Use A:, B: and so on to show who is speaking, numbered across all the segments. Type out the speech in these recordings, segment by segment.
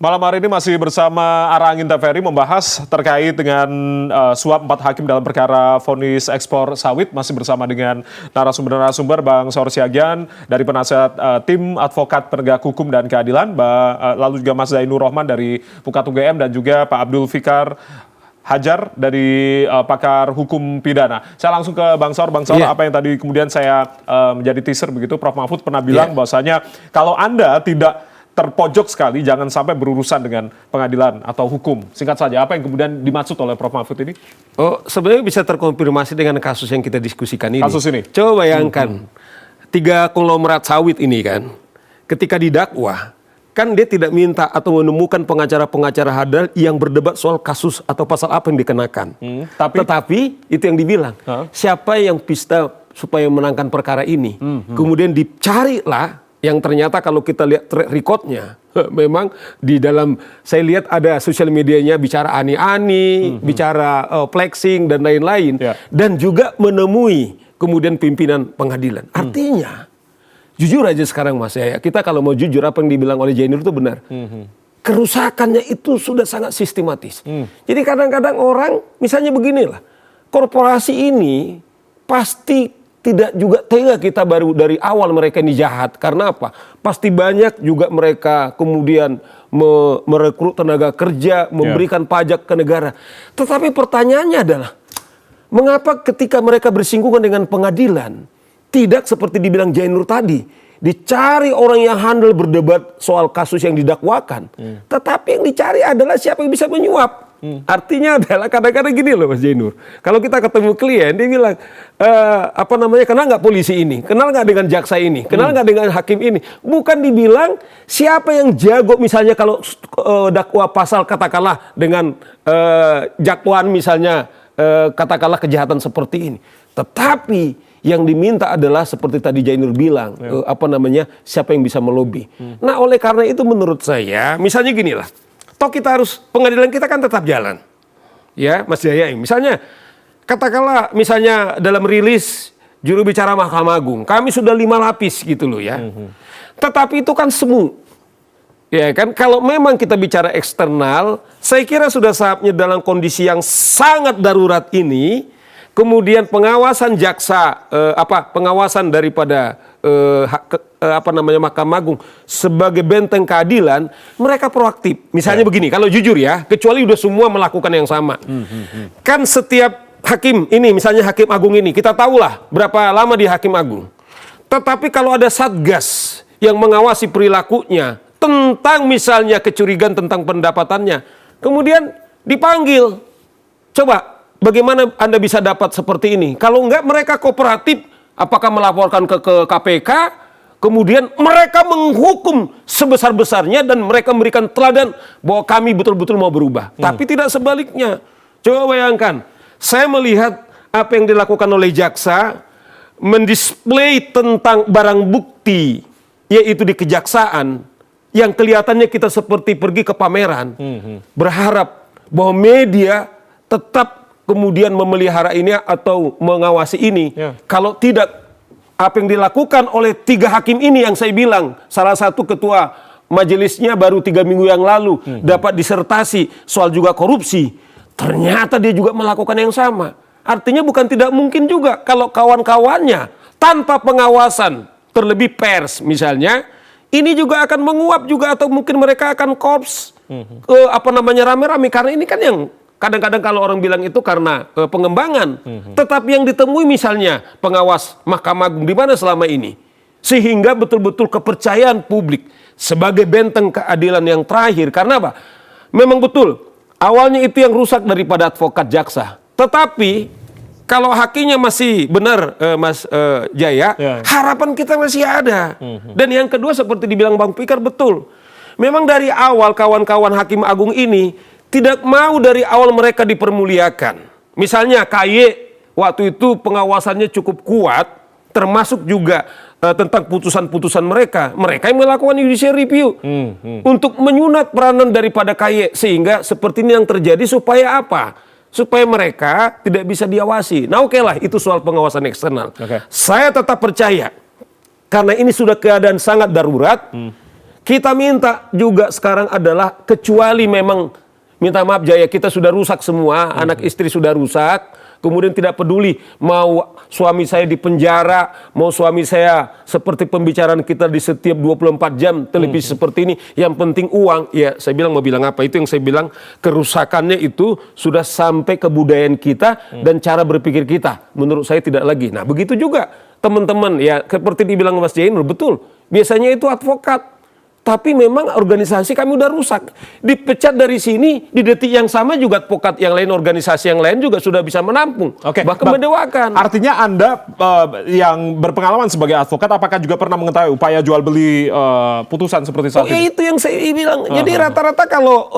A: Malam hari ini masih bersama Ara Angin TVRI membahas terkait dengan suap 4 hakim dalam perkara vonis ekspor sawit. Masih bersama dengan narasumber-narasumber Bang Saur Siagian dari penasihat tim advokat penegak hukum dan keadilan, lalu juga Mas Zainur Rohman dari Pukat UGM dan juga Pak Abdul Fikar Hajar dari pakar hukum pidana. Saya langsung ke Bang Saur. Bang Saur, apa yang tadi kemudian saya menjadi teaser begitu, Prof. Mahfud pernah bilang bahwasanya kalau Anda tidak terpojok sekali, jangan sampai berurusan dengan pengadilan atau hukum. Singkat saja, apa yang kemudian dimaksud oleh Prof. Mahfud ini?
B: Oh, sebenarnya bisa terkonfirmasi dengan kasus yang kita diskusikan ini.
A: Kasus ini?
B: Coba bayangkan, 3 konglomerat sawit ini kan, ketika didakwa, kan dia tidak minta atau menemukan pengacara-pengacara hadal yang berdebat soal kasus atau pasal apa yang dikenakan. Tetapi itu yang dibilang, siapa yang bisa supaya menangkan perkara ini. Kemudian dicarilah yang ternyata kalau kita lihat track recordnya, memang di dalam, saya lihat ada sosial medianya bicara ani-ani, bicara flexing dan lain-lain. Dan juga menemui kemudian pimpinan pengadilan. Artinya, jujur aja sekarang Mas ya, kita kalau mau jujur apa yang dibilang oleh Jainur itu benar. Kerusakannya itu sudah sangat sistematis. Jadi kadang-kadang orang, misalnya beginilah, korporasi ini pasti tidak juga tega kita baru dari awal mereka ini jahat. Karena apa? Pasti banyak juga mereka kemudian merekrut tenaga kerja, memberikan pajak ke negara. Tetapi pertanyaannya adalah, mengapa ketika mereka bersinggungan dengan pengadilan, tidak seperti dibilang Jainur tadi, dicari orang yang handal berdebat soal kasus yang didakwakan. Tetapi yang dicari adalah siapa yang bisa menyuap. Artinya adalah kadang-kadang gini loh Mas Jainur. Kalau kita ketemu klien, dia bilang, kenal nggak polisi ini? Kenal nggak dengan jaksa ini? Kenal nggak dengan hakim ini? Bukan dibilang siapa yang jago, misalnya kalau dakwa pasal katakanlah dengan dakwaan misalnya katakanlah kejahatan seperti ini. Tetapi yang diminta adalah seperti tadi Jainur bilang, siapa yang bisa melobi. Nah oleh karena itu menurut saya, misalnya gini lah, toh kita harus, pengadilan kita kan tetap jalan. Ya, Mas Jaya, misalnya katakanlah misalnya dalam rilis juru bicara Mahkamah Agung, kami sudah 5 lapis gitu loh ya. Tetapi itu kan semu. Ya kan, kalau memang kita bicara eksternal, saya kira sudah saatnya dalam kondisi yang sangat darurat ini, kemudian pengawasan jaksa, pengawasan daripada Mahkamah Agung sebagai benteng keadilan, mereka proaktif. Misalnya begini, kalau jujur ya, kecuali udah semua melakukan yang sama. Kan setiap hakim ini, misalnya Hakim Agung ini, kita tahulah berapa lama di Hakim Agung. Tetapi kalau ada satgas yang mengawasi perilakunya, tentang misalnya kecurigaan tentang pendapatannya, kemudian dipanggil. Coba, bagaimana Anda bisa dapat seperti ini? Kalau enggak, mereka kooperatif. Apakah melaporkan ke KPK, kemudian mereka menghukum sebesar-besarnya dan mereka memberikan teladan bahwa kami betul-betul mau berubah. Tapi tidak sebaliknya. Coba bayangkan, saya melihat apa yang dilakukan oleh jaksa, mendisplay tentang barang bukti, yaitu di kejaksaan, yang kelihatannya kita seperti pergi ke pameran, berharap bahwa media tetap kemudian memelihara ini atau mengawasi ini. Kalau tidak, apa yang dilakukan oleh 3 hakim ini yang saya bilang, salah satu ketua majelisnya baru 3 minggu yang lalu dapat disertasi soal juga korupsi, ternyata dia juga melakukan yang sama. Artinya bukan tidak mungkin juga kalau kawan-kawannya tanpa pengawasan, terlebih pers misalnya, ini juga akan menguap juga, atau mungkin mereka akan korps rame-rame, karena ini kan yang kadang-kadang kalau orang bilang itu karena pengembangan. Tetapi yang ditemui misalnya pengawas Mahkamah Agung di mana selama ini, sehingga betul-betul kepercayaan publik sebagai benteng keadilan yang terakhir. Karena apa? Memang betul awalnya itu yang rusak daripada advokat jaksa. Tetapi kalau hakimnya masih benar, Mas Jaya, harapan kita masih ada. Dan yang kedua seperti dibilang Bang Fikar, betul. Memang dari awal kawan-kawan Hakim Agung ini tidak mau dari awal mereka dipermuliakan. Misalnya KY waktu itu pengawasannya cukup kuat, termasuk juga tentang putusan-putusan mereka. Mereka yang melakukan judicial review untuk menyunat peranan daripada KY, sehingga seperti ini yang terjadi. Supaya apa? Supaya mereka tidak bisa diawasi. Nah oke lah, itu soal pengawasan eksternal. Saya tetap percaya, karena ini sudah keadaan sangat darurat, Kita minta juga sekarang adalah kecuali memang minta maaf Jaya, kita sudah rusak semua, anak istri sudah rusak, kemudian tidak peduli mau suami saya di penjara, mau suami saya seperti pembicaraan kita di setiap 24 jam televisi seperti ini, yang penting uang. Ya, saya bilang mau bilang apa? Itu yang saya bilang, kerusakannya itu sudah sampai kebudayaan kita dan cara berpikir kita. Menurut saya tidak lagi. Nah, begitu juga teman-teman, ya seperti dibilang Mas Jainur, betul. Biasanya itu advokat. Tapi memang organisasi kami udah rusak. Dipecat dari sini, di detik yang sama juga advokat yang lain, organisasi yang lain juga sudah bisa menampung.
A: Oke,
B: Bahkan mendewakan.
A: Artinya Anda yang berpengalaman sebagai advokat, apakah juga pernah mengetahui upaya jual beli putusan seperti saat
B: Ya
A: ini?
B: itu yang saya bilang. Jadi rata-rata kalau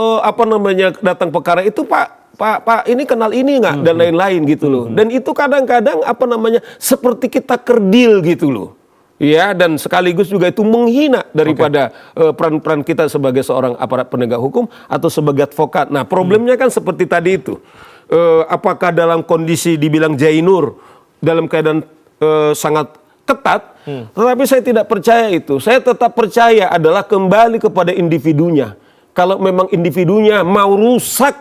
B: datang perkara itu Pak ini kenal ini nggak dan lain-lain gitu loh. Dan itu kadang-kadang seperti kita kerdil gitu loh. Ya, dan sekaligus juga itu menghina daripada peran-peran kita sebagai seorang aparat penegak hukum atau sebagai advokat. Nah, problemnya kan seperti tadi itu. Apakah dalam kondisi dibilang Jainur dalam keadaan sangat ketat, tetapi saya tidak percaya itu. Saya tetap percaya adalah kembali kepada individunya. Kalau memang individunya mau rusak,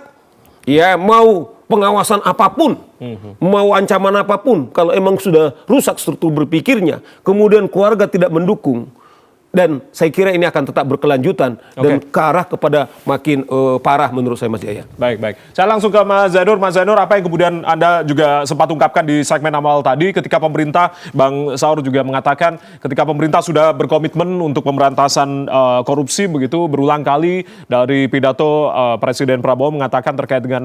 B: ya mau pengawasan apapun, mau ancaman apapun, kalau emang sudah rusak struktur berpikirnya, kemudian keluarga tidak mendukung, dan saya kira ini akan tetap berkelanjutan dan ke arah kepada makin parah menurut saya, Mas Jaya.
A: Baik. Saya langsung ke Mas Zainur. Mas Zainur, apa yang kemudian Anda juga sempat ungkapkan di segmen awal tadi ketika pemerintah, Bang Saur juga mengatakan ketika pemerintah sudah berkomitmen untuk pemberantasan korupsi begitu, berulang kali dari pidato Presiden Prabowo mengatakan terkait dengan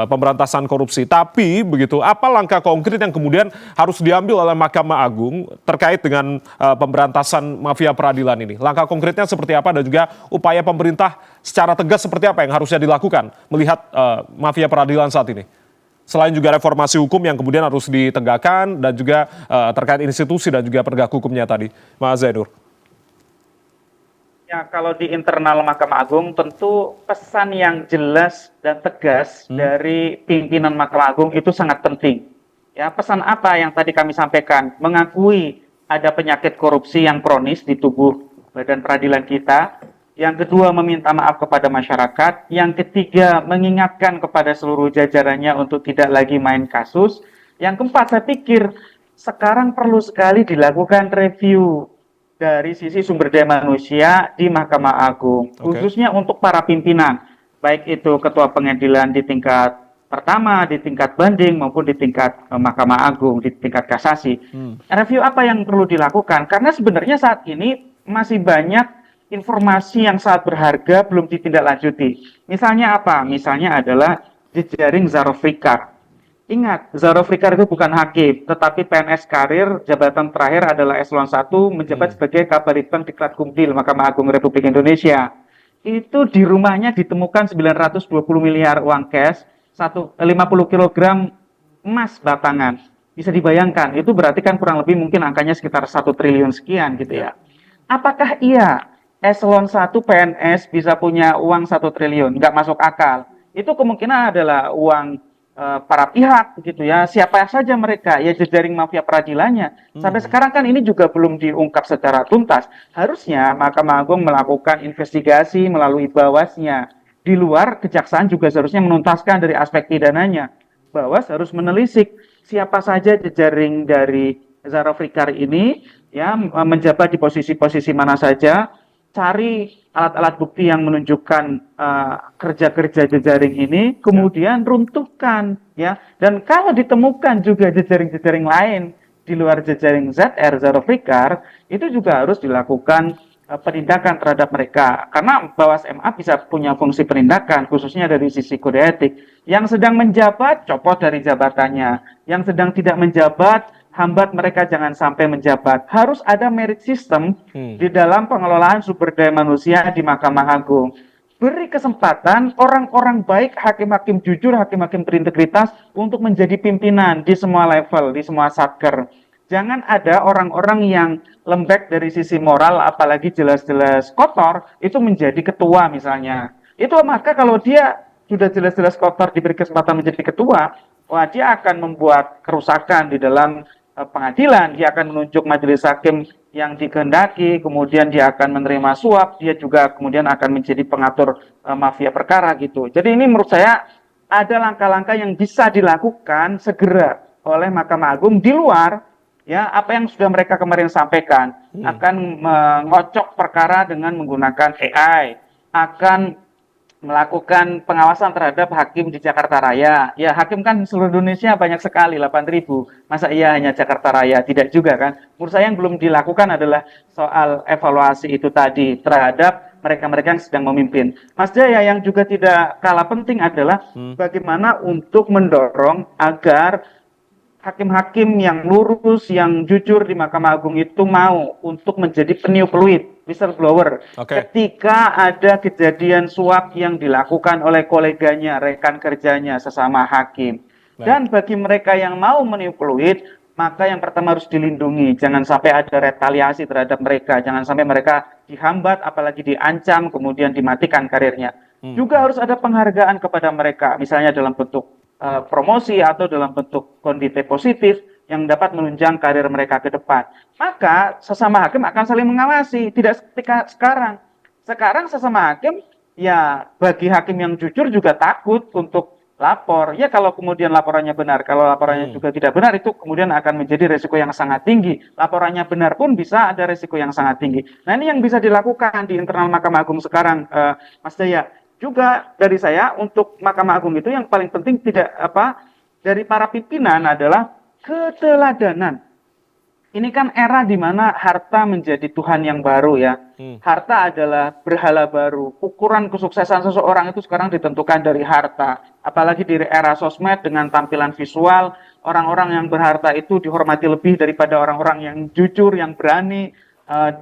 A: pemberantasan korupsi. Tapi begitu, apa langkah konkret yang kemudian harus diambil oleh Mahkamah Agung terkait dengan pemberantasan mafia peradilan ini? Langkah konkretnya seperti apa dan juga upaya pemerintah secara tegas seperti apa yang harusnya dilakukan melihat mafia peradilan saat ini? Selain juga reformasi hukum yang kemudian harus ditegakkan dan juga terkait institusi dan juga penegak hukumnya tadi, Mas Zainur.
C: Ya, kalau di internal Mahkamah Agung tentu pesan yang jelas dan tegas dari pimpinan Mahkamah Agung itu sangat penting. Ya, pesan apa yang tadi kami sampaikan? Mengakui ada penyakit korupsi yang kronis di tubuh badan peradilan kita. Yang kedua, meminta maaf kepada masyarakat. Yang ketiga, mengingatkan kepada seluruh jajarannya untuk tidak lagi main kasus. Yang keempat, saya pikir sekarang perlu sekali dilakukan review dari sisi sumber daya manusia di Mahkamah Agung, khususnya untuk para pimpinan, baik itu ketua pengadilan di tingkat pertama, di tingkat banding maupun di tingkat Mahkamah Agung, di tingkat kasasi. Review apa yang perlu dilakukan? Karena sebenarnya saat ini masih banyak informasi yang sangat berharga belum ditindaklanjuti. Misalnya apa? Misalnya adalah jejaring Zarofrikar. Ingat, Zarofrikar itu bukan hakim, tetapi PNS karir, jabatan terakhir adalah eselon 1, menjabat sebagai Kabaritan Diklat Kumdil Mahkamah Agung Republik Indonesia. Itu di rumahnya ditemukan 920 miliar uang cash, 50 kg emas batangan. Bisa dibayangkan, itu berarti kan kurang lebih mungkin angkanya sekitar 1 triliun sekian gitu ya. Apakah iya eselon 1 PNS bisa punya uang 1 triliun? Nggak masuk akal. Itu kemungkinan adalah uang para pihak begitu ya. Siapa saja mereka? Ya jejaring mafia peradilannya. Sampai sekarang kan ini juga belum diungkap secara tuntas. Harusnya Mahkamah Agung melakukan investigasi melalui Bawasnya. Di luar, kejaksaan juga seharusnya menuntaskan dari aspek pidananya. Bawas harus menelisik siapa saja jejaring dari Zarofrikar ini, ya, menjabat di posisi-posisi mana saja, cari alat-alat bukti yang menunjukkan kerja-kerja jejaring ini, kemudian runtuhkan, ya. Dan kalau ditemukan juga jejaring-jejaring lain di luar jejaring ZR Zarofrikar, itu juga harus dilakukan penindakan terhadap mereka, karena Bawas MA bisa punya fungsi penindakan khususnya dari sisi kode etik. Yang sedang menjabat copot dari jabatannya, yang sedang tidak menjabat hambat mereka jangan sampai menjabat. Harus ada merit system di dalam pengelolaan sumber daya manusia di Mahkamah Agung. Beri kesempatan orang-orang baik, hakim-hakim jujur, hakim-hakim berintegritas untuk menjadi pimpinan di semua level, di semua satker. Jangan ada orang-orang yang lembek dari sisi moral, apalagi jelas-jelas kotor, itu menjadi ketua misalnya. Itu maka kalau dia sudah jelas-jelas kotor diberi kesempatan menjadi ketua, wah dia akan membuat kerusakan di dalam pengadilan, dia akan menunjuk majelis hakim yang dikehendaki, kemudian dia akan menerima suap, dia juga kemudian akan menjadi pengatur mafia perkara gitu. Jadi ini menurut saya ada langkah-langkah yang bisa dilakukan segera oleh Mahkamah Agung di luar ya apa yang sudah mereka kemarin sampaikan, akan mengocok perkara dengan menggunakan AI, akan melakukan pengawasan terhadap hakim di Jakarta Raya. Ya, hakim kan seluruh Indonesia banyak sekali, 8.000. Masa iya hanya Jakarta Raya? Tidak juga kan? Menurut saya yang belum dilakukan adalah soal evaluasi itu tadi terhadap mereka-mereka yang sedang memimpin. Mas Jaya, yang juga tidak kalah penting adalah bagaimana untuk mendorong agar hakim-hakim yang lurus, yang jujur di Mahkamah Agung itu mau untuk menjadi peniup peluit, whistleblower. Ketika ada kejadian suap yang dilakukan oleh koleganya, rekan kerjanya, sesama hakim. Dan bagi mereka yang mau meniup peluit, maka yang pertama harus dilindungi. Jangan sampai ada retaliasi terhadap mereka. Jangan sampai mereka dihambat, apalagi diancam, kemudian dimatikan karirnya. Juga harus ada penghargaan kepada mereka, misalnya dalam bentuk promosi atau dalam bentuk kondisi positif yang dapat menunjang karir mereka ke depan. Maka sesama hakim akan saling mengawasi, tidak seperti sekarang. Sekarang sesama hakim, ya bagi hakim yang jujur juga takut untuk lapor. Ya kalau kemudian laporannya benar, kalau laporannya juga tidak benar, itu kemudian akan menjadi resiko yang sangat tinggi. Laporannya benar pun bisa ada resiko yang sangat tinggi. Nah ini yang bisa dilakukan di internal Mahkamah Agung sekarang, Mas Jaya. Juga dari saya untuk Mahkamah Agung itu yang paling penting dari para pimpinan adalah keteladanan. Ini kan era di mana harta menjadi Tuhan yang baru ya. Harta adalah berhala baru. Ukuran kesuksesan seseorang itu sekarang ditentukan dari harta. Apalagi di era sosmed dengan tampilan visual, orang-orang yang berharta itu dihormati lebih daripada orang-orang yang jujur, yang berani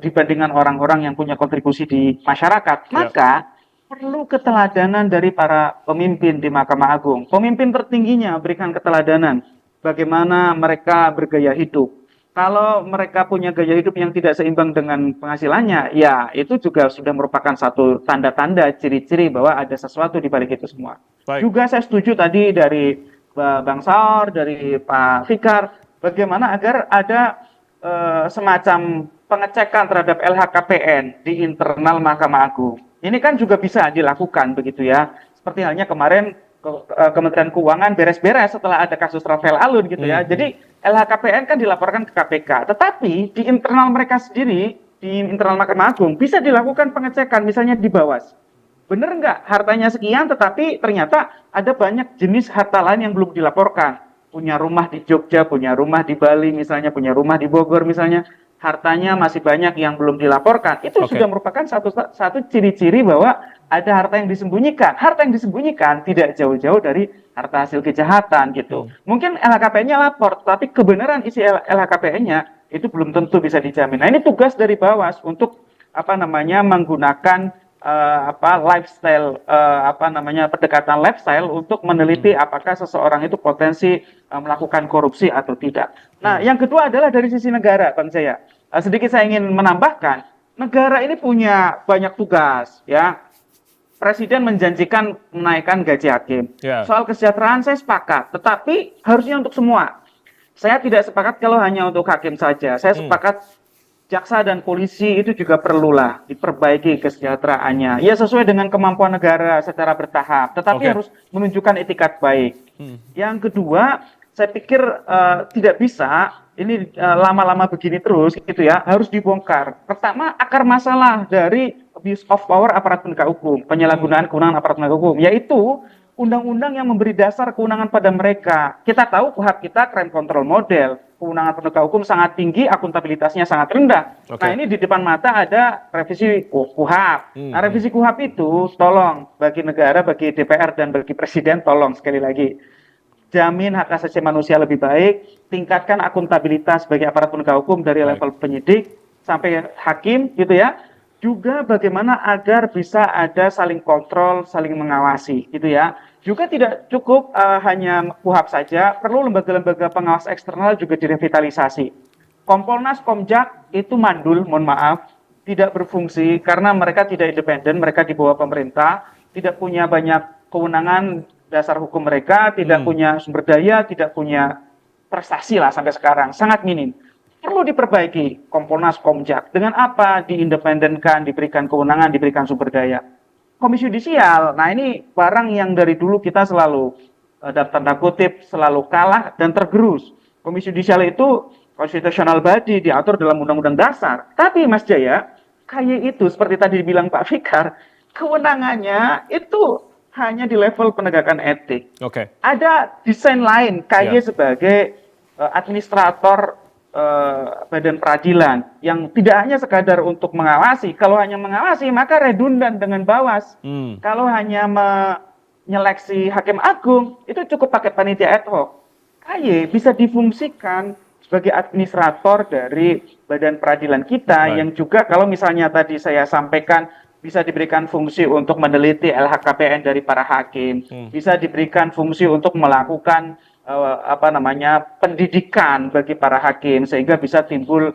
C: dibandingkan orang-orang yang punya kontribusi di masyarakat. Maka perlu keteladanan dari para pemimpin di Mahkamah Agung. Pemimpin tertingginya berikan keteladanan. Bagaimana mereka bergaya hidup. Kalau mereka punya gaya hidup yang tidak seimbang dengan penghasilannya, ya itu juga sudah merupakan satu tanda-tanda, ciri-ciri bahwa ada sesuatu di balik itu semua. Juga saya setuju tadi dari Bang Saur, dari Pak Fikar, bagaimana agar ada semacam pengecekan terhadap LHKPN di internal Mahkamah Agung. Ini kan juga bisa dilakukan begitu ya. Seperti halnya kemarin Kementerian Keuangan beres-beres setelah ada kasus Rafael Alun gitu ya. Jadi LHKPN kan dilaporkan ke KPK. Tetapi di internal mereka sendiri, di internal Mahkamah Agung bisa dilakukan pengecekan misalnya di Bawas. Benar nggak hartanya sekian tetapi ternyata ada banyak jenis harta lain yang belum dilaporkan. Punya rumah di Jogja, punya rumah di Bali misalnya, punya rumah di Bogor misalnya. Hartanya masih banyak yang belum dilaporkan. Itu sudah merupakan satu ciri-ciri bahwa ada harta yang disembunyikan. Harta yang disembunyikan tidak jauh-jauh dari harta hasil kejahatan gitu. Mungkin LHKPN-nya lapor, tapi kebenaran isi LHKPN-nya itu belum tentu bisa dijamin. Nah, ini tugas dari Bawas untuk menggunakan lifestyle pendekatan lifestyle untuk meneliti apakah seseorang itu potensi melakukan korupsi atau tidak. Nah, yang kedua adalah dari sisi negara, Bang Jaya. Sedikit saya ingin menambahkan, negara ini punya banyak tugas, ya. Presiden menjanjikan menaikkan gaji hakim. Soal kesejahteraan saya sepakat, tetapi harusnya untuk semua. Saya tidak sepakat kalau hanya untuk hakim saja. Saya sepakat jaksa dan polisi itu juga perlulah diperbaiki kesejahteraannya. Ya sesuai dengan kemampuan negara secara bertahap, tetapi harus menunjukkan etikat baik. Yang kedua, saya pikir tidak bisa ini lama-lama begini terus gitu ya, harus dibongkar. Pertama, akar masalah dari abuse of power aparat penegak hukum, penyalahgunaan kewenangan aparat penegak hukum, yaitu undang-undang yang memberi dasar kewenangan pada mereka. Kita tahu KUHP kita crime control model, kewenangan penegak hukum sangat tinggi, akuntabilitasnya sangat rendah. Nah ini di depan mata ada revisi KUHP. Nah revisi KUHP itu tolong bagi negara, bagi DPR dan bagi Presiden tolong sekali lagi jamin hak asasi manusia lebih baik, tingkatkan akuntabilitas bagi aparat penegak hukum dari level penyidik sampai hakim gitu ya. Juga bagaimana agar bisa ada saling kontrol, saling mengawasi gitu ya. Juga tidak cukup hanya KUHP saja, perlu lembaga-lembaga pengawas eksternal juga direvitalisasi. Kompolnas, Komjak itu mandul, mohon maaf, tidak berfungsi karena mereka tidak independen, mereka di bawah pemerintah, tidak punya banyak kewenangan dasar hukum mereka, tidak punya sumber daya, tidak punya prestasi lah sampai sekarang, sangat minim. perlu diperbaiki. Kompolnas, Komjak, dengan apa diindependenkan, diberikan kewenangan, diberikan sumber daya. Komisi Yudisial, nah ini barang yang dari dulu kita selalu dalam tanda kutip selalu kalah dan tergerus. Komisi Yudisial itu constitutional body, diatur dalam Undang-Undang Dasar. Tapi Mas Jaya, KY itu seperti tadi dibilang Pak Fikar, kewenangannya itu hanya di level penegakan etik.
A: Oke.
C: Ada desain lain, KY
A: Ya.
C: sebagai administrator badan peradilan yang tidak hanya sekadar untuk mengawasi. Kalau hanya mengawasi maka redundan dengan Bawas. Kalau hanya menyeleksi hakim agung itu cukup pakai panitia ad hoc. KY bisa difungsikan sebagai administrator dari badan peradilan kita.
A: Baik.
C: Yang juga kalau misalnya tadi saya sampaikan bisa diberikan fungsi untuk meneliti LHKPN dari para hakim, bisa diberikan fungsi untuk melakukan pendidikan bagi para hakim sehingga bisa timbul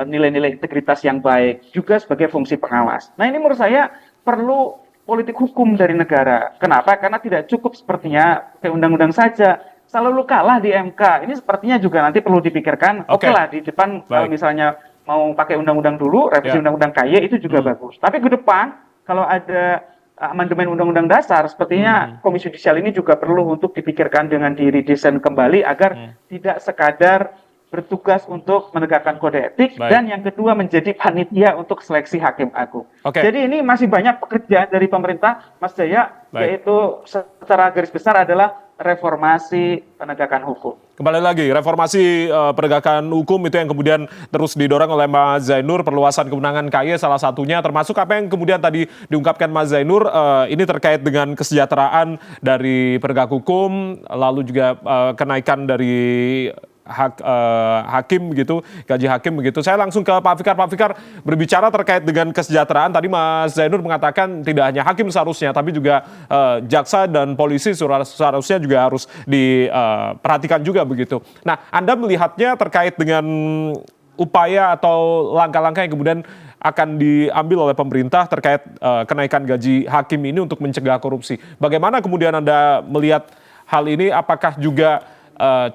C: nilai-nilai integritas yang baik, juga sebagai fungsi pengawas. Nah, ini menurut saya perlu politik hukum dari negara. Kenapa? Karena tidak cukup sepertinya pakai undang-undang saja. Selalu kalah di MK. Ini sepertinya juga nanti perlu dipikirkan. Oke lah, di depan kalau misalnya mau pakai undang-undang dulu, revisi undang-undang KY itu juga bagus. Tapi ke depan kalau ada amandemen undang-undang dasar, sepertinya Komisi Yudisial ini juga perlu untuk dipikirkan dengan diredesain kembali agar tidak sekadar bertugas untuk menegakkan kode etik.
A: Baik.
C: Dan yang kedua menjadi panitia untuk seleksi hakim agung.
A: Oke.
C: Jadi ini masih banyak pekerjaan dari pemerintah, Mas Jaya, yaitu secara garis besar adalah reformasi penegakan hukum.
A: Kembali lagi, reformasi penegakan hukum itu yang kemudian terus didorong oleh Mas Zainur, perluasan kewenangan KY salah satunya, termasuk apa yang kemudian tadi diungkapkan Mas Zainur, ini terkait dengan kesejahteraan dari penegak hukum, lalu juga kenaikan dari hakim begitu, gaji hakim begitu. Saya langsung ke Pak Fikar. Pak Fikar, berbicara terkait dengan kesejahteraan, tadi Mas Zainur mengatakan tidak hanya hakim seharusnya, tapi juga jaksa dan polisi seharusnya juga harus diperhatikan juga begitu. Nah, Anda melihatnya terkait dengan upaya atau langkah-langkah yang kemudian akan diambil oleh pemerintah terkait kenaikan gaji hakim ini untuk mencegah korupsi. Bagaimana kemudian Anda melihat hal ini? Apakah juga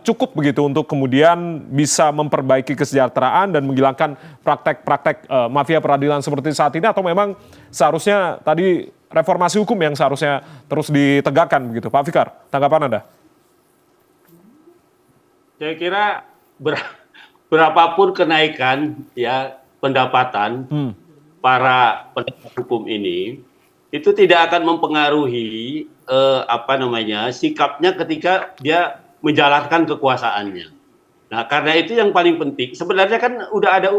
A: cukup begitu untuk kemudian bisa memperbaiki kesejahteraan dan menghilangkan praktek-praktek mafia peradilan seperti saat ini, atau memang seharusnya tadi reformasi hukum yang seharusnya terus ditegakkan begitu? Pak Fikar, tanggapan Anda?
D: Saya kira berapapun kenaikan ya pendapatan para penegak hukum ini itu tidak akan mempengaruhi sikapnya ketika dia menjalankan kekuasaannya. Nah, karena itu yang paling penting. Sebenarnya kan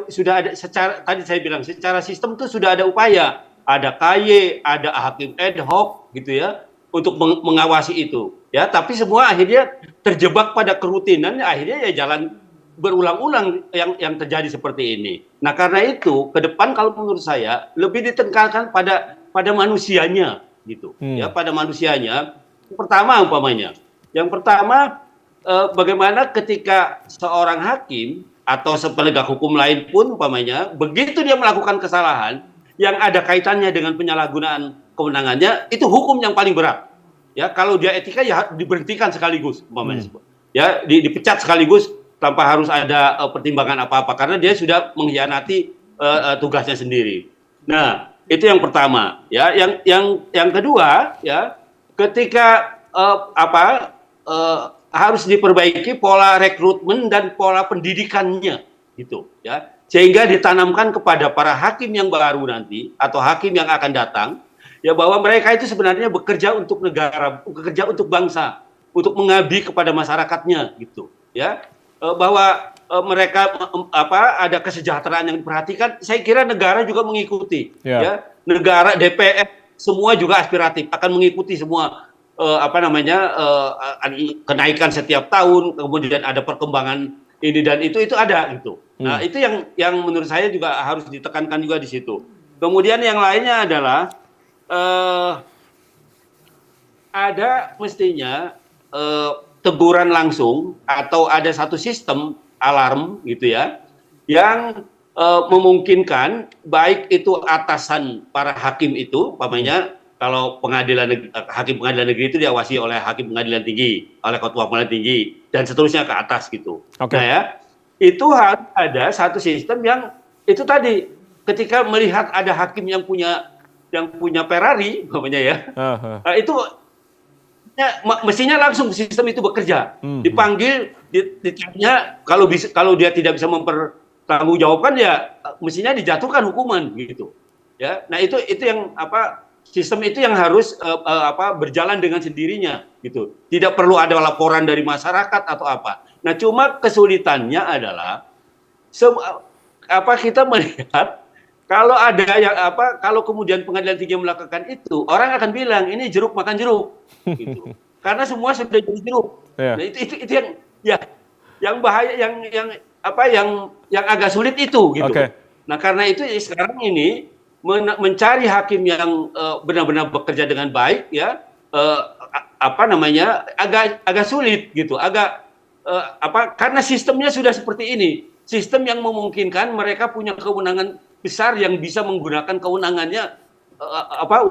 D: sudah ada secara tadi saya bilang secara sistem itu sudah ada upaya, ada KY, ada hakim ad hoc gitu ya untuk mengawasi itu. Ya, tapi semua akhirnya terjebak pada kerutinan, akhirnya ya jalan berulang-ulang yang terjadi seperti ini. Nah, karena itu ke depan kalau menurut saya lebih ditekankan pada manusianya gitu. Ya, pada manusianya. Yang pertama bagaimana ketika seorang hakim atau penegak hukum lain pun begitu dia melakukan kesalahan yang ada kaitannya dengan penyalahgunaan kewenangannya, itu hukum yang paling berat. Ya, kalau dia etika ya diberhentikan sekaligus ya dipecat sekaligus tanpa harus ada pertimbangan apa-apa karena dia sudah mengkhianati tugasnya sendiri. Nah, itu yang pertama ya. Yang kedua ya, ketika harus diperbaiki pola rekrutmen dan pola pendidikannya gitu ya, sehingga ditanamkan kepada para hakim yang baru nanti atau hakim yang akan datang ya, bahwa mereka itu sebenarnya bekerja untuk negara, bekerja untuk bangsa, untuk mengabdi kepada masyarakatnya gitu ya, bahwa mereka ada kesejahteraan yang diperhatikan. Saya kira negara juga mengikuti ya, negara, DPR semua juga aspiratif akan mengikuti semua kenaikan setiap tahun, kemudian ada perkembangan ini dan itu ada gitu. Nah, itu yang menurut saya juga harus ditekankan juga di situ. Kemudian yang lainnya adalah ada mestinya teguran langsung atau ada satu sistem alarm gitu ya, yang memungkinkan baik itu atasan para hakim itu, kalau hakim pengadilan negeri itu diawasi oleh hakim pengadilan tinggi, oleh ketua pengadilan tinggi, dan seterusnya ke atas gitu.
A: Okay.
D: Nah ya, itu harus ada satu sistem yang itu tadi ketika melihat ada hakim yang punya Ferrari namanya ya, itu mestinya langsung sistem itu bekerja, dipanggil, ditanya, kalau dia tidak bisa mempertanggungjawabkan ya mestinya dijatuhkan hukuman gitu ya. Nah itu yang sistem itu yang harus berjalan dengan sendirinya gitu, tidak perlu ada laporan dari masyarakat atau apa. Nah cuma kesulitannya adalah kita melihat kalau ada yang kalau kemudian pengadilan tinggi melakukan itu, orang akan bilang ini jeruk makan jeruk gitu. Karena semua sudah jadi jeruk. Nah, itu yang bahaya, yang agak sulit itu gitu. Nah karena itu sekarang ini mencari hakim yang benar-benar bekerja dengan baik ya, agak sulit gitu, karena sistemnya sudah seperti ini, sistem yang memungkinkan mereka punya kewenangan besar yang bisa menggunakan kewenangannya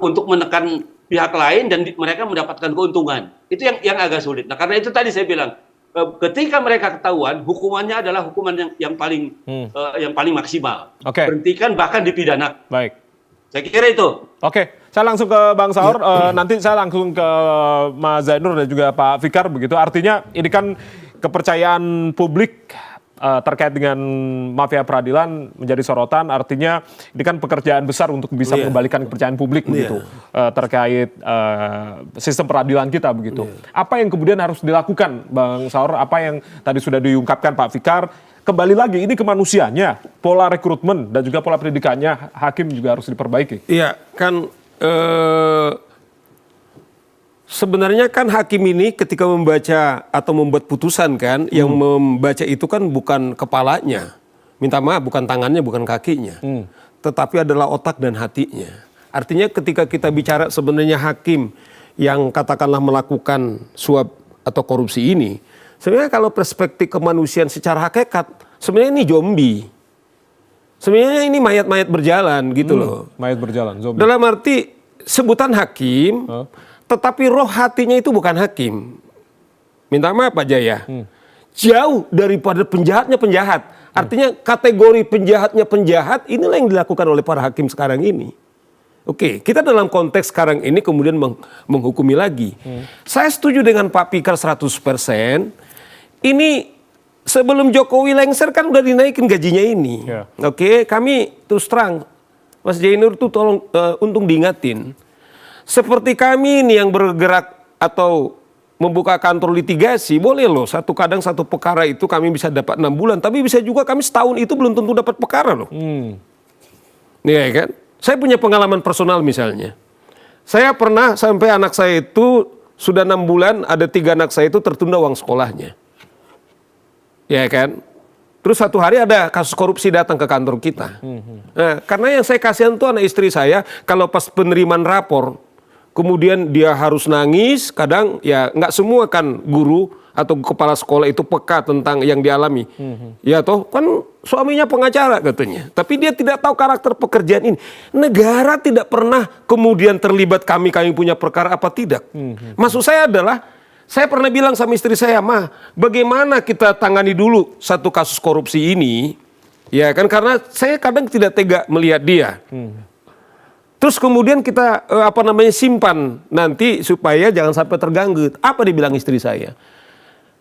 D: untuk menekan pihak lain dan mereka mendapatkan keuntungan. Itu yang agak sulit. Nah karena itu tadi saya bilang, ketika mereka ketahuan, hukumannya adalah hukuman yang paling maksimal. Berhentikan bahkan dipidana.
A: Baik.
D: Saya kira itu.
A: Saya langsung ke Bang Saur, nanti saya langsung ke Mas Zainur dan juga Pak Fikar begitu. Artinya ini kan kepercayaan publik terkait dengan mafia peradilan menjadi sorotan, artinya ini kan pekerjaan besar untuk bisa mengembalikan kepercayaan publik begitu terkait sistem peradilan kita begitu. Apa yang kemudian harus dilakukan Bang Saur, apa yang tadi sudah diungkapkan Pak Fikar, kembali lagi ini ke manusianya, pola rekrutmen dan juga pola pendidikannya hakim juga harus diperbaiki.
B: Iya, kan sebenarnya kan hakim ini ketika membaca atau membuat putusan kan, yang membaca itu kan bukan kepalanya, minta maaf, bukan tangannya, bukan kakinya, tetapi adalah otak dan hatinya. Artinya ketika kita bicara sebenarnya hakim yang katakanlah melakukan suap atau korupsi ini, sebenarnya kalau perspektif kemanusiaan secara hakikat, sebenarnya ini zombie. Sebenarnya ini mayat-mayat berjalan gitu loh.
A: Mayat berjalan, zombie.
B: Dalam arti sebutan hakim, tetapi roh hatinya itu bukan hakim. Minta maaf Pak Jaya. Jauh daripada penjahatnya penjahat. Artinya kategori penjahatnya penjahat, inilah yang dilakukan oleh para hakim sekarang ini. Oke, kita dalam konteks sekarang ini kemudian menghukumi lagi. Saya setuju dengan Pak Fikar 100%. Ini sebelum Jokowi lengser kan udah dinaikin gajinya ini. Oke, kami terus terang, Mas Zainur tuh tolong untung diingatin. Seperti kami ini yang bergerak atau membuka kantor litigasi, boleh loh kadang satu perkara itu kami bisa dapat 6 bulan, tapi bisa juga kami setahun itu belum tentu dapat perkara loh. Nih kan, saya punya pengalaman personal misalnya. Saya pernah sampai anak saya itu sudah 6 bulan, ada 3 anak saya itu tertunda uang sekolahnya. Ya kan? Terus satu hari ada kasus korupsi datang ke kantor kita. Nah, karena yang saya kasihan tuh anak istri saya, kalau pas penerimaan rapor, kemudian dia harus nangis, kadang ya nggak semua kan guru atau kepala sekolah itu peka tentang yang dialami. Ya toh, kan suaminya pengacara katanya. Tapi dia tidak tahu karakter pekerjaan ini. Negara tidak pernah kemudian terlibat kami punya perkara apa tidak. Maksud saya adalah, saya pernah bilang sama istri saya, "Ma, bagaimana kita tangani dulu satu kasus korupsi ini?" Ya kan, karena saya kadang tidak tega melihat dia. Terus kemudian kita simpan nanti supaya jangan sampai terganggu. Apa dibilang istri saya?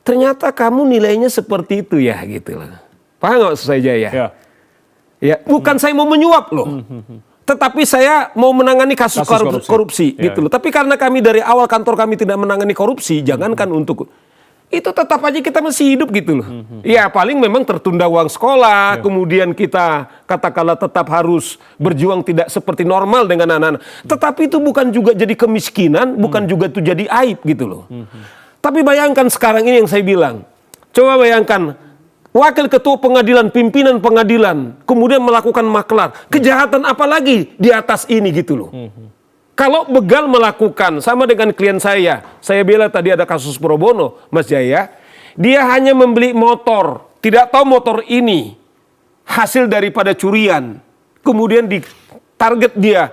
B: Ternyata kamu nilainya seperti itu ya, gitu loh. Paham nggak maksud saya Jaya? Ya, bukan saya mau menyuap loh. Tetapi saya mau menangani kasus korupsi gitu loh. Tapi karena kami dari awal kantor kami tidak menangani korupsi, jangankan untuk itu tetap aja kita masih hidup gitu loh. Ya paling memang tertunda uang sekolah, kemudian kita katakanlah tetap harus berjuang tidak seperti normal dengan anak-anak. Tetapi itu bukan juga jadi kemiskinan, bukan juga itu jadi aib gitu loh. Tapi bayangkan sekarang ini yang saya bilang, coba bayangkan wakil ketua pengadilan, pimpinan pengadilan, kemudian melakukan maklar. Kejahatan apa lagi di atas ini gitu loh. Kalau begal melakukan, sama dengan klien saya bela tadi ada kasus pro bono, Mas Jaya, dia hanya membeli motor, tidak tahu motor ini hasil daripada curian, kemudian ditarget dia,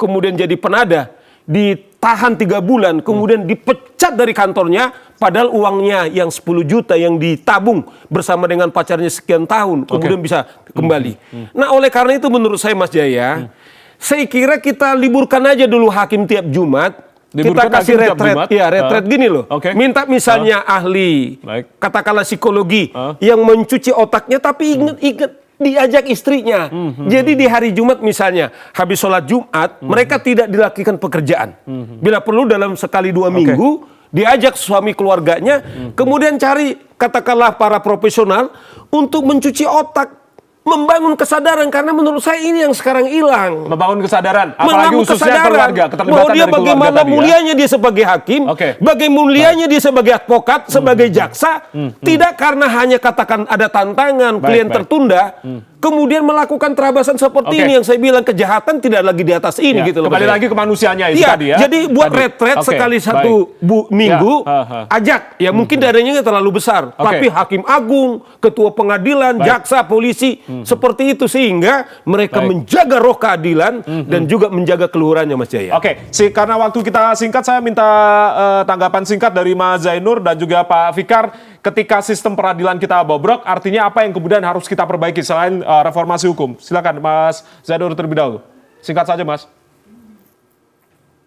B: kemudian jadi penada, ditahan 3 bulan, kemudian dipecat dari kantornya, padahal uangnya yang 10 juta yang ditabung bersama dengan pacarnya sekian tahun, kemudian bisa kembali. Nah, oleh karena itu menurut saya Mas Jaya, saya kira kita liburkan aja dulu hakim tiap Jumat.
A: Liburkan
B: Kita kasih
A: hakim tiap
B: retret,
A: Jumat?
B: ya retret gini loh. Minta misalnya ahli,
A: Baik.
B: katakanlah psikologi, yang mencuci otaknya, tapi ingat diajak istrinya. Jadi di hari Jumat misalnya, habis sholat Jumat, mereka tidak dilakukan pekerjaan. Bila perlu dalam sekali 2 minggu, diajak suami keluarganya, kemudian cari katakanlah para profesional untuk mencuci otak, membangun kesadaran, karena menurut saya ini yang sekarang hilang.
A: Membangun kesadaran, apalagi
B: Membangun
A: khususnya
B: kesadaran
A: keluarga, keterlibatan
B: bahwa dia
A: dari keluarga
B: bagaimana
A: tadi ya.
B: mulianya dia sebagai hakim, bagaimana mulianya dia sebagai advokat, sebagai jaksa, tidak karena hanya katakan ada tantangan, klien tertunda, kemudian melakukan terabasan seperti ini yang saya bilang kejahatan tidak lagi di atas ini gitu loh.
A: Kembali lagi ke manusianya itu
B: Iya,
A: tadi ya.
B: jadi buat retret sekali satu minggu, ajak. Ya mungkin dananya nggak terlalu besar, tapi hakim agung, ketua pengadilan, jaksa, polisi, seperti itu sehingga mereka menjaga roh keadilan dan juga menjaga keluhurannya, Mas Jaya.
A: Karena waktu kita singkat, saya minta tanggapan singkat dari Mas Zainur dan juga Pak Fikar. Ketika sistem peradilan kita bobrok, artinya apa yang kemudian harus kita perbaiki selain reformasi hukum? Silakan Mas Zainur terlebih dahulu. Singkat saja, Mas.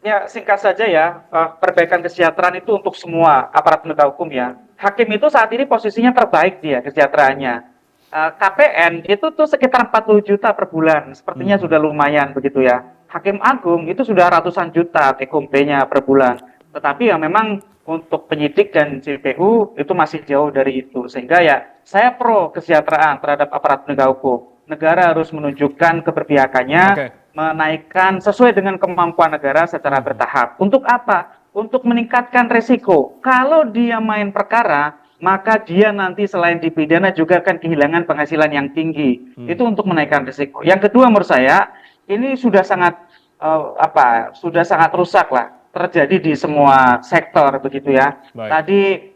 C: Ya, singkat saja ya, perbaikan kesejahteraan itu untuk semua aparat penegak hukum ya. Hakim itu saat ini posisinya terbaik dia kesejahteraannya. KPN itu tuh sekitar 40 juta per bulan, sepertinya sudah lumayan begitu ya. Hakim agung itu sudah ratusan juta TKP-nya per bulan. Tetapi ya memang untuk penyidik dan JPU itu masih jauh dari itu. Sehingga ya saya pro kesejahteraan terhadap aparat penegak hukum. Negara harus menunjukkan keberpihakannya, menaikkan sesuai dengan kemampuan negara secara bertahap. Untuk apa? Untuk meningkatkan resiko. Kalau dia main perkara, maka dia nanti selain dipidana juga akan kehilangan penghasilan yang tinggi. Itu untuk menaikkan risiko. Yang kedua menurut saya ini sudah sangat rusak lah, terjadi di semua sektor begitu ya. Tadi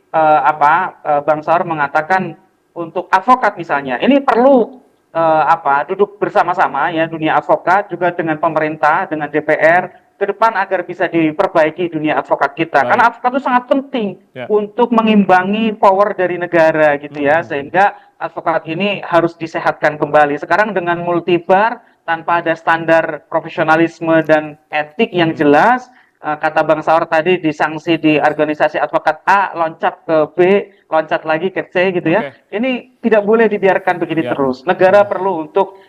C: Bang Saur mengatakan untuk advokat misalnya, ini perlu duduk bersama-sama ya dunia advokat juga dengan pemerintah, dengan DPR ke depan agar bisa diperbaiki dunia advokat kita. Karena advokat itu sangat penting untuk mengimbangi power dari negara gitu ya, sehingga advokat ini harus disehatkan kembali. Sekarang dengan multibar tanpa ada standar profesionalisme dan etik yang jelas, kata Bang Saur tadi disanksi di organisasi advokat A, loncat ke B, loncat lagi ke C gitu ya. Ini tidak boleh dibiarkan begini terus. Negara perlu untuk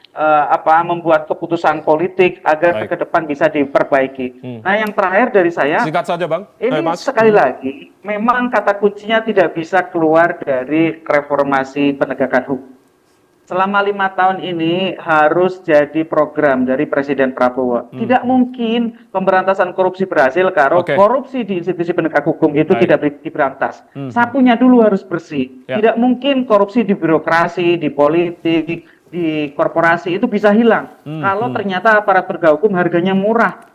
C: membuat keputusan politik agar ke depan bisa diperbaiki. Nah, yang terakhir dari saya,
A: singkat saja Bang.
C: Ini sekali lagi, memang kata kuncinya tidak bisa keluar dari reformasi penegakan hukum. Selama 5 tahun ini harus jadi program dari Presiden Prabowo. Tidak mungkin pemberantasan korupsi berhasil kalau korupsi di institusi penegak hukum itu tidak diberantas. Sapunya dulu harus bersih. Tidak mungkin korupsi di birokrasi, di politik, di korporasi itu bisa hilang. Kalau ternyata aparat penegak hukum harganya murah.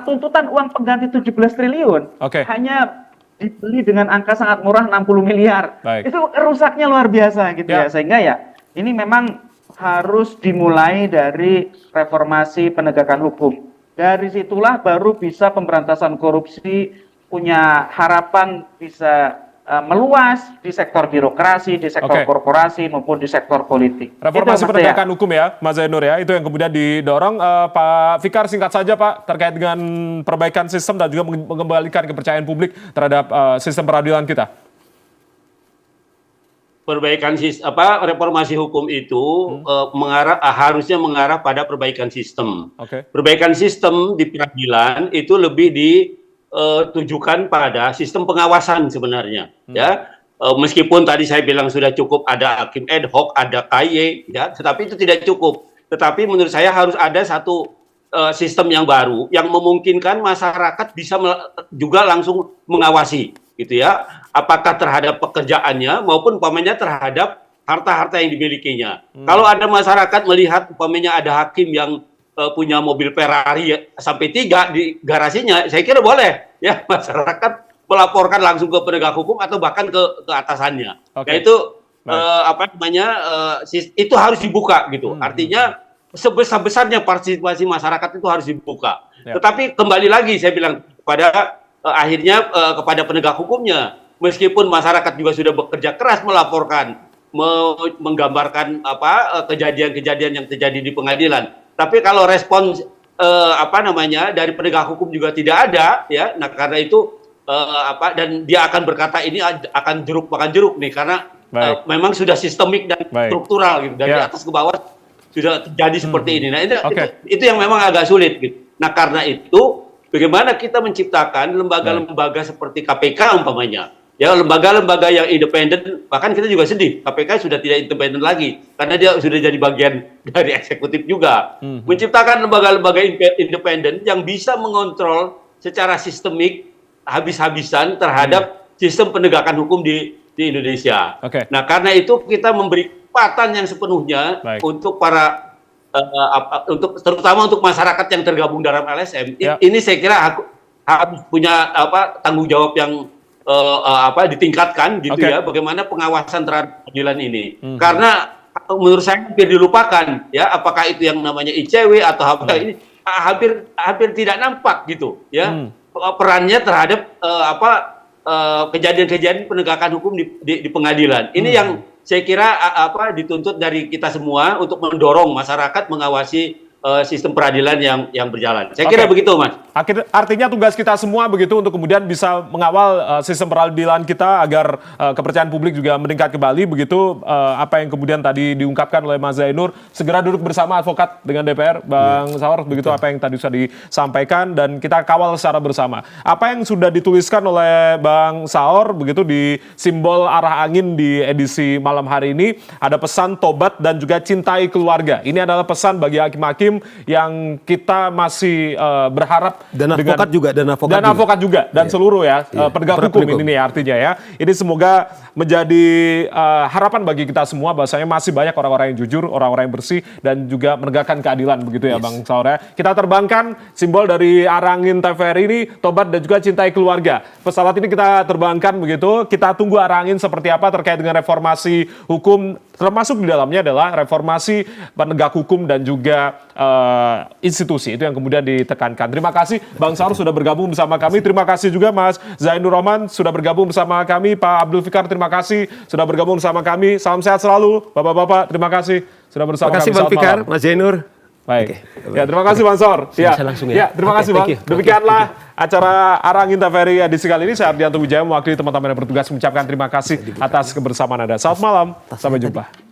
C: Tuntutan uang pengganti 17 triliun hanya dibeli dengan angka sangat murah 60 miliar. Itu rusaknya luar biasa gitu ya. Sehingga ya ini memang harus dimulai dari reformasi penegakan hukum. Dari situlah baru bisa pemberantasan korupsi punya harapan bisa meluas di sektor birokrasi, di sektor korporasi maupun di sektor politik.
A: Reformasi penegakan hukum ya, Mas Zainur ya, itu yang kemudian didorong. Pak Fikar, singkat saja Pak, terkait dengan perbaikan sistem dan juga mengembalikan kepercayaan publik terhadap sistem peradilan kita.
D: Perbaikan reformasi hukum itu harusnya mengarah pada perbaikan sistem. Perbaikan sistem di peradilan itu lebih ditujukan pada sistem pengawasan sebenarnya, ya. Meskipun tadi saya bilang sudah cukup ada hakim ad hoc, ada KY, ya, tetapi itu tidak cukup. Tetapi menurut saya harus ada satu sistem yang baru yang memungkinkan masyarakat bisa juga langsung mengawasi, gitu ya. Apakah terhadap pekerjaannya maupun umpamanya terhadap harta-harta yang dimilikinya. Kalau ada masyarakat melihat umpamanya ada hakim yang punya mobil Ferrari sampai 3 di garasinya, saya kira boleh ya masyarakat melaporkan langsung ke penegak hukum atau bahkan ke atasannya. Nah itu itu harus dibuka gitu. Artinya sebesar-besarnya partisipasi masyarakat itu harus dibuka.
A: Ya.
D: Tetapi kembali lagi saya bilang kepada akhirnya kepada penegak hukumnya, meskipun masyarakat juga sudah bekerja keras melaporkan, menggambarkan kejadian-kejadian yang terjadi di pengadilan. Tapi kalau respon dari penegak hukum juga tidak ada, ya. Nah karena itu dan dia akan berkata ini akan jeruk makan jeruk nih karena memang sudah sistemik dan struktural gitu dari atas ke bawah sudah terjadi seperti ini. Nah itu yang memang agak sulit gitu. Nah karena itu bagaimana kita menciptakan lembaga-lembaga seperti KPK umpamanya, ya lembaga-lembaga yang independen. Bahkan kita juga sedih KPK sudah tidak independen lagi karena dia sudah jadi bagian dari eksekutif juga. Menciptakan lembaga-lembaga independen yang bisa mengontrol secara sistemik habis-habisan terhadap sistem penegakan hukum di Indonesia. Nah karena itu kita memberi kesempatan yang sepenuhnya untuk para terutama untuk masyarakat yang tergabung dalam LSM. Ini saya kira harus punya tanggung jawab yang ditingkatkan gitu ya. Bagaimana pengawasan terhadap pengadilan ini? Karena menurut saya hampir dilupakan ya. Apakah itu yang namanya ICW atau apa ini hampir tidak nampak gitu ya. Perannya terhadap kejadian-kejadian penegakan hukum di pengadilan. Ini yang saya kira dituntut dari kita semua untuk mendorong masyarakat mengawasi sistem peradilan yang berjalan. Saya kira begitu, Mas.
A: Artinya tugas kita semua begitu untuk kemudian bisa mengawal sistem peradilan kita agar kepercayaan publik juga meningkat kembali begitu. Apa yang kemudian tadi diungkapkan oleh Mas Zainur, segera duduk bersama advokat dengan DPR, Bang Saur, begitu apa yang tadi sudah disampaikan dan kita kawal secara bersama. Apa yang sudah dituliskan oleh Bang Saur begitu di simbol arah angin di edisi malam hari ini, ada pesan tobat dan juga cintai keluarga. Ini adalah pesan bagi hakim-hakim yang kita masih berharap dan advokat juga dan seluruh ya penegak hukum ini nih artinya ya. Ini semoga menjadi harapan bagi kita semua bahwasanya masih banyak orang-orang yang jujur, orang-orang yang bersih dan juga menegakkan keadilan begitu ya Bang Saur ya. Kita terbangkan simbol dari Arangin TVRI ini, tobat dan juga cintai keluarga. Pesawat ini kita terbangkan begitu. Kita tunggu Arangin seperti apa terkait dengan reformasi hukum, termasuk di dalamnya adalah reformasi penegak hukum dan juga institusi. Itu yang kemudian ditekankan. Terima kasih Bang Saur sudah bergabung bersama kami. Terima kasih juga Mas Zainur Rahman sudah bergabung bersama kami. Pak Abdul Fikar terima kasih sudah bergabung bersama kami. Salam sehat selalu Bapak-bapak. Terima kasih sudah bersama kami.
B: Terima kasih Bang Fikar, Mas Zainur.
A: Baik. Ya, terima kasih Bang Saur. Ya, terima kasih Bang. Demikianlah acara Arangin TVRI edisi kali ini. Saya Ardianto Wijaya mewakili teman-teman yang bertugas mengucapkan terima kasih atas kebersamaan Anda. Selamat malam. Sampai jumpa.